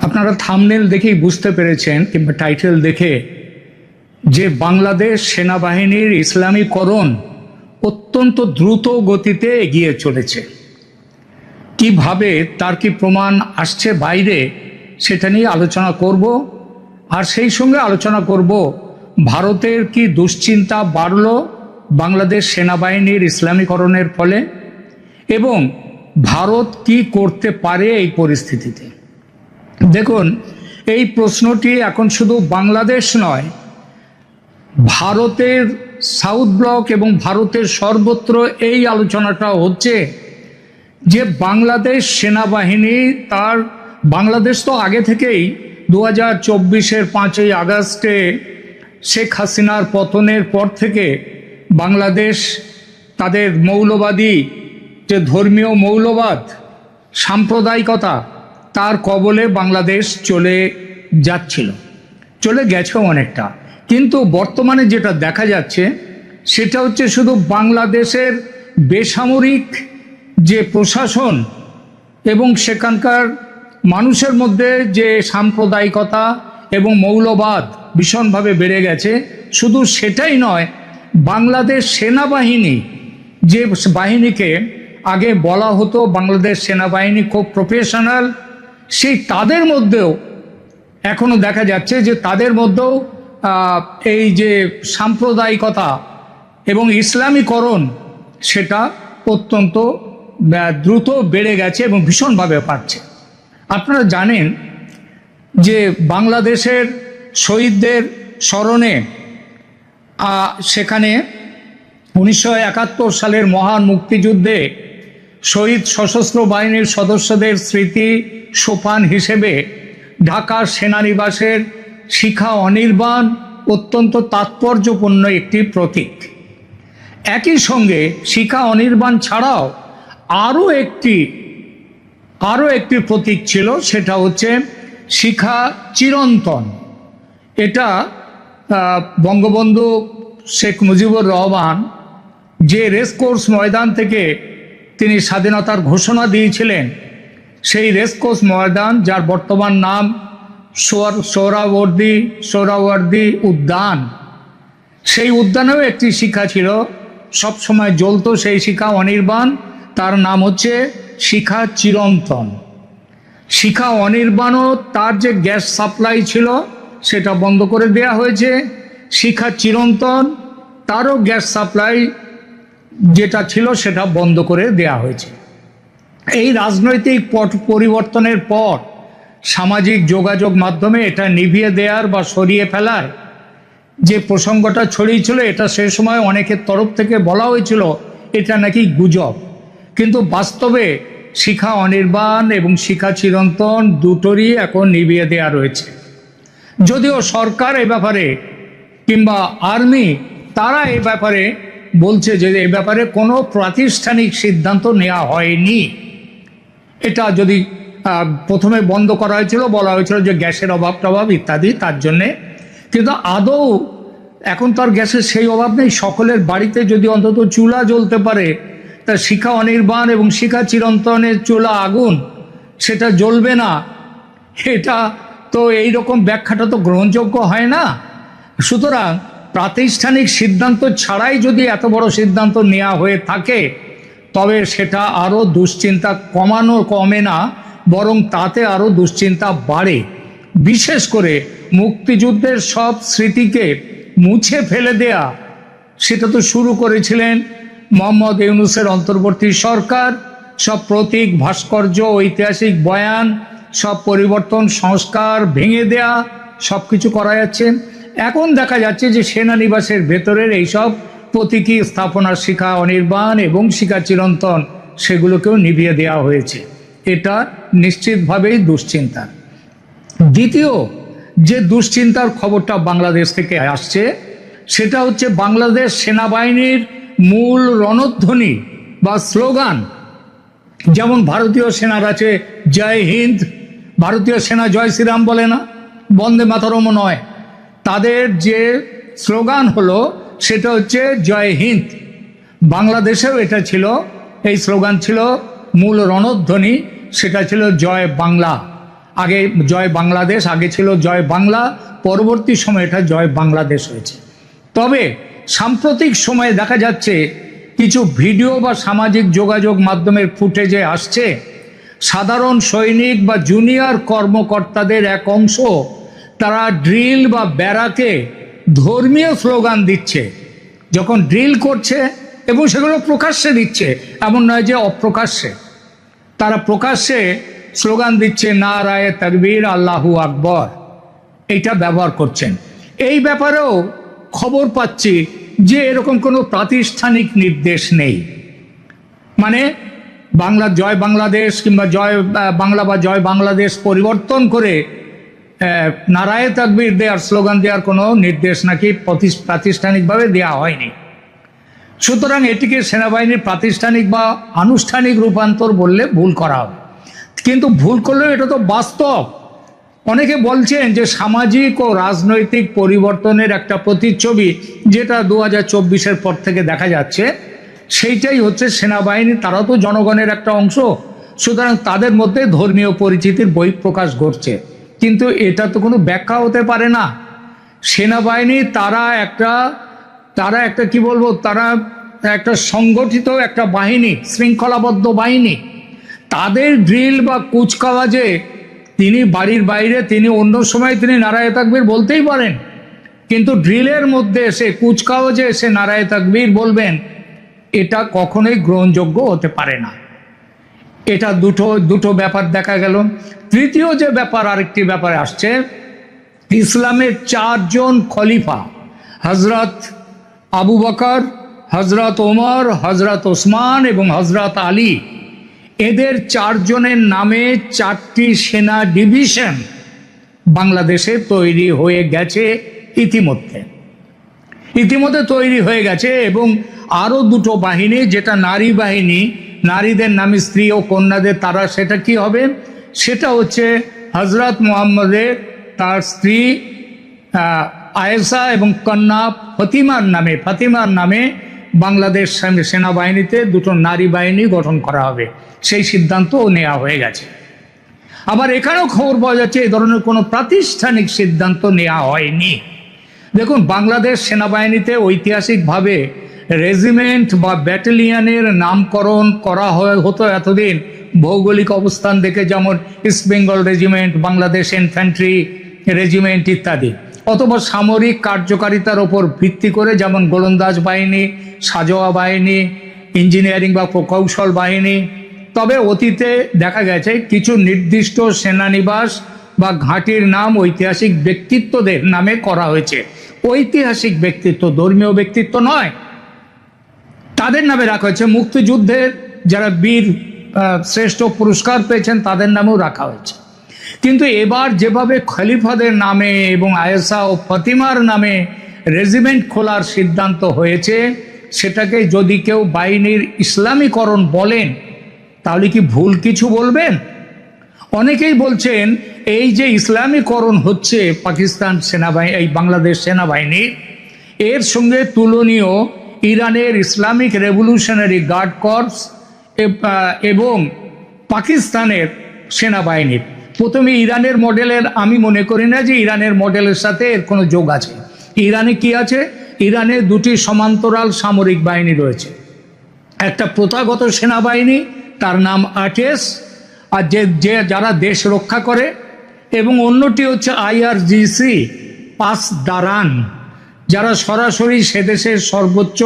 আপনারা থাম্বনেল দেখেই বুঝতে পেরেছেন কিংবা টাইটেল দেখে যে বাংলাদেশ সেনাবাহিনীর ইসলামীকরণ অত্যন্ত দ্রুত গতিতে এগিয়ে চলেছে। কিভাবে, তার কি প্রমাণ আসছে বাইরে, সেটা নিয়ে আলোচনা করব। আর সেই সঙ্গে আলোচনা করব ভারতের কি দুশ্চিন্তা বাড়ল বাংলাদেশ সেনাবাহিনীর ইসলামীকরণের ফলে, এবং ভারত কি করতে পারে এই পরিস্থিতিতে। দেখুন, এই প্রশ্নটি এখন শুধু বাংলাদেশ নয়, ভারতের সাউথ ব্লক এবং ভারতের সর্বত্র এই আলোচনাটা হচ্ছে যে বাংলাদেশ সেনাবাহিনী বাংলাদেশ তো আগে থেকেই 2024-এর 5ই আগস্টে শেখ হাসিনার পতনের পর থেকে বাংলাদেশ তাদের মৌলবাদী যে ধর্মীয় মৌলবাদ, সাম্প্রদায়িকতা, তার কবলে বাংলাদেশ চলে গেছেও অনেকটা। কিন্তু বর্তমানে যেটা দেখা যাচ্ছে সেটা হচ্ছে শুধু বাংলাদেশের বেসামরিক যে প্রশাসন এবং সেখানকার মানুষের মধ্যে যে সাম্প্রদায়িকতা এবং মৌলবাদ ভীষণভাবে বেড়ে গেছে, শুধু সেটাই নয়, বাংলাদেশ সেনাবাহিনী যে বাহিনীকে আগে বলা হতো বাংলাদেশ সেনাবাহিনী খুব প্রফেশনাল, সেই তাদের মধ্যেও এখনো দেখা যাচ্ছে যে তাদের মধ্যেও এই যে সাম্প্রদায়িকতা এবং ইসলামীকরণ সেটা অত্যন্ত দ্রুত বেড়ে গেছে এবং ভীষণভাবে বাড়ছে। আপনারা জানেন যে বাংলাদেশের শহীদদের স্মরণে সেখানে 1971 সালের মহান মুক্তিযুদ্ধে শহীদ সশস্ত্র বাহিনীর সদস্যদের স্মৃতি সোপান হিসেবে ঢাকার সেনানিবাসের শিখা অনির্বাণ অত্যন্ত তাৎপর্যপূর্ণ একটি প্রতীক। একই সঙ্গে শিখা অনির্বাণ ছাড়াও আরও একটি প্রতীক ছিল, সেটা হচ্ছে শিখা চিরন্তন। এটা বঙ্গবন্ধু শেখ মুজিবুর রহমান যে রেসকোর্স ময়দান থেকে তিনি স্বাধীনতার ঘোষণা দিয়েছিলেন, সেই রেসকোর্স ময়দান, যার বর্তমান নাম সোহরাওয়ার্দী উদ্যান, সেই উদ্যানেও একটি শিখা ছিল, সবসময় জ্বলত সেই শিখা অনির্বাণ, তার নাম হচ্ছে শিখা চিরন্তন। শিখা অনির্বাণও তার যে গ্যাস সাপ্লাই ছিল সেটা বন্ধ করে দেয়া হয়েছে। শিখা চিরন্তন তারও গ্যাস সাপ্লাই যেটা ছিল সেটা বন্ধ করে দেয়া হয়েছে। এই রাজনৈতিক পট পরিবর্তনের পর সামাজিক যোগাযোগ মাধ্যমে এটা নিভিয়ে দেওয়ার বা সরিয়ে ফেলার যে প্রসঙ্গটা ছড়িয়েছিল, এটা সে সময় অনেকের তরফ থেকে বলা হয়েছিল এটা নাকি গুজব, কিন্তু বাস্তবে শিখা অনির্বাণ এবং শিখা চিরন্তন দুটোরই এখন নিভিয়ে দেওয়া রয়েছে। যদিও সরকার এ ব্যাপারে কিংবা আর্মি তারা এ ব্যাপারে বলছে যে এ ব্যাপারে কোনো প্রাতিষ্ঠানিক সিদ্ধান্ত নেওয়া হয়নি। এটা যদি প্রথমে বন্ধ করা হয়েছিল, বলা হয়েছিল যে গ্যাসের অভাব টভাব ইত্যাদি, তার জন্যে, কিন্তু আদৌ এখন তার গ্যাসের সেই অভাব নেই। সকলের বাড়িতে যদি অন্তত চুলা জ্বলতে পারে, তা শিখা অনির্বাণ এবং শিখা চিরন্তনের চুলা আগুন সেটা জ্বলবে না, এটা তো এইরকম ব্যাখ্যাটা তো গ্রহণযোগ্য হয় না। সুতরাং প্রাতিষ্ঠানিক সিদ্ধান্ত ছাড়াই যদি এত বড় সিদ্ধান্ত নেওয়া হয়ে থাকে, তবে সেটা আরও দুশ্চিন্তা কমে না, বরং তাতে আরও দুশ্চিন্তা বাড়ে। বিশেষ করে মুক্তিযুদ্ধের সব স্মৃতিকে মুছে ফেলে দেয়া, সেটা তো শুরু করেছিলেন মোহাম্মদ ইউনূসের অন্তর্বর্তী সরকার। সব প্রতীক, ভাস্কর্য, ঐতিহাসিক বয়ান, সব পরিবর্তন, সংস্কার ভেঙে দেয়া, সব কিছু করা যাচ্ছে। এখন দেখা যাচ্ছে যে সেনানিবাসের ভেতরের এইসব প্রতীকী স্থাপনার শিখা অনির্বাণ এবং শিখা চিরন্তন সেগুলোকেও নিভিয়ে দেওয়া হয়েছে। এটা নিশ্চিতভাবেই দুশ্চিন্তা। দ্বিতীয় যে দুশ্চিন্তার খবরটা বাংলাদেশ থেকে আসছে সেটা হচ্ছে বাংলাদেশ সেনাবাহিনীর মূল রণধ্বনি বা স্লোগান, যেমন ভারতীয় সেনার আছে জয় হিন্দ, ভারতীয় সেনা জয় শ্রীরাম বলে না, বন্দে মাতরমও নয়, তাদের যে স্লোগান হলো সেটা হচ্ছে জয় হিন্দ। বাংলাদেশেও এটা ছিল, এই স্লোগান ছিল, মূল রণধ্বনি সেটা ছিল জয় বাংলা। আগে জয় বাংলাদেশ, আগে ছিল জয় বাংলা, পরবর্তী সময়ে এটা জয় বাংলাদেশ হয়েছে। তবে সাম্প্রতিক সময়ে দেখা যাচ্ছে কিছু ভিডিও বা সামাজিক যোগাযোগ মাধ্যমের ফুটেজে আসছে সাধারণ সৈনিক বা জুনিয়র কর্মকর্তাদের এক অংশ তারা ড্রিল বা ব্যারাকে ধর্মীয় স্লোগান দিচ্ছে। যখন ড্রিল করছে এবং সেগুলো প্রকাশ্যে দিচ্ছে, এমন নয় যে অপ্রকাশ্যে, তারা প্রকাশ্যে স্লোগান দিচ্ছে নারায়ে তাকবীর, আল্লাহু আকবর, এইটা ব্যবহার করছেন। এই ব্যাপারেও খবর পাচ্ছি যে এরকম কোনো প্রাতিষ্ঠানিক নির্দেশ নেই। মানে বাংলা জয় বাংলাদেশ কিংবা জয় বাংলা বা জয় বাংলাদেশ পরিবর্তন করে নারায়ে তাকবীর দেওয়ার স্লোগান দেওয়ার কোনো নির্দেশ নাকি প্রাতিষ্ঠানিকভাবে দেওয়া হয়নি। সুতরাং এটিকে সেনাবাহিনীর প্রাতিষ্ঠানিক বা আনুষ্ঠানিক রূপান্তর বললে ভুল করা হবে, কিন্তু ভুল করলেও এটা তো বাস্তব। অনেকে বলছেন যে সামাজিক ও রাজনৈতিক পরিবর্তনের একটা প্রতিচ্ছবি যেটা 2024-এর পর থেকে দেখা যাচ্ছে, সেইটাই হচ্ছে সেনাবাহিনী। তারা তো জনগণের একটা অংশ, সুতরাং তাদের মধ্যে ধর্মীয় পরিচিতির বহিঃপ্রকাশ ঘটছে, কিন্তু এটা তো কোনো ব্যাখ্যা হতে পারে না। সেনাবাহিনী তারা একটা কি বলবো, তারা একটা সংগঠিত একটা বাহিনী, শৃঙ্খলাবদ্ধ বাহিনী। তাদের ড্রিল বা কুচকাওয়াজে তিনি বাড়ির বাইরে, তিনি অন্য সময় তিনি নারায়ে তাকবীর বলতেই পারেন, কিন্তু ড্রিলের মধ্যে এসে কুচকাওয়াজে এসে নারায়ে তাকবীর বলবেন, এটা কখনোই গ্রহণযোগ্য হতে পারে না। এটা দুটো ব্যাপার দেখা গেল। তৃতীয় যে ব্যাপার, আরেকটি ব্যাপারে আসছে, ইসলামের 4 জন খলিফা হজরত আবু বকর, হজরত ওমর, হজরত ওসমান এবং হজরত আলী, এদের 4 জনের নামে 4টি সেনা ডিভিশন বাংলাদেশে তৈরি হয়ে গেছে ইতিমধ্যে তৈরি হয়ে গেছে। এবং আরও 2টো বাহিনী, যেটা নারী বাহিনী, নারীদের নামে স্ত্রী ও কন্যাদের, তারা সেটা কি হবে, সেটা হচ্ছে হজরত মুহাম্মদের তার স্ত্রী আয়েশা এবং কন্যা ফাতিমার নামে বাংলাদেশ সেনাবাহিনীতে 2টো নারী বাহিনী গঠন করা হবে, সেই সিদ্ধান্তও নেওয়া হয়ে গেছে। আবার এখানেও খবর পাওয়া যাচ্ছে এই ধরনের কোনো প্রাতিষ্ঠানিক সিদ্ধান্ত নেওয়া হয়নি। দেখুন, বাংলাদেশ সেনাবাহিনীতে ঐতিহাসিকভাবে রেজিমেন্ট বা ব্যাটালিয়নের নামকরণ করা হতো এতদিন ভৌগোলিক অবস্থান দেখে, যেমন east Bengal regiment, Bangladesh infantry regiment ইত্যাদি, অথবা সামরিক কার্যকারিতার ওপর ভিত্তি করে, যেমন গোলন্দাজ বাহিনী, সাজোয়া বাহিনী, ইঞ্জিনিয়ারিং বা প্রকৌশল বাহিনী। তবে অতীতে দেখা গেছে কিছু নির্দিষ্ট সেনানিবাস বা ঘাঁটির নাম ঐতিহাসিক ব্যক্তিত্বদের নামে করা হয়েছে। ঐতিহাসিক ব্যক্তিত্ব, ধর্মীয় ব্যক্তিত্ব নয়, তাদের নামে রাখা হয়েছে। মুক্তিযুদ্ধের যারা বীর শ্রেষ্ঠ পুরস্কার পেয়েছেন তাদের নামেও রাখা হয়েছে। কিন্তু এবার যেভাবে খলিফাদের নামে এবং আয়েশা ও ফাতিমার নামে রেজিমেন্ট খোলার সিদ্ধান্ত হয়েছে, সেটাকে যদি কেউ বাহিনীর ইসলামীকরণ বলেন, তাহলে কি ভুল কিছু বলবেন? অনেকেই বলছেন এই যে ইসলামীকরণ হচ্ছে পাকিস্তান সেনাবাহিনী, এই বাংলাদেশ সেনাবাহিনীর, এর সঙ্গে তুলনীয় ইরানের ইসলামিক রেভলিউশনারি গার্ড কর্পস এবং পাকিস্তানের সেনাবাহিনীর। প্রথমে ইরানের মডেলের, আমি মনে করি না যে ইরানের মডেলের সাথে এর কোনো যোগ আছে। ইরানে কি আছে? ইরানে 2টি সমান্তরাল সামরিক বাহিনী রয়েছে। একটা প্রথাগত সেনাবাহিনী, তার নাম আরটিএস, আর যারা দেশ রক্ষা করে, এবং অন্যটি হচ্ছে IRGC পাস দারান, যারা সরাসরি সে দেশের সর্বোচ্চ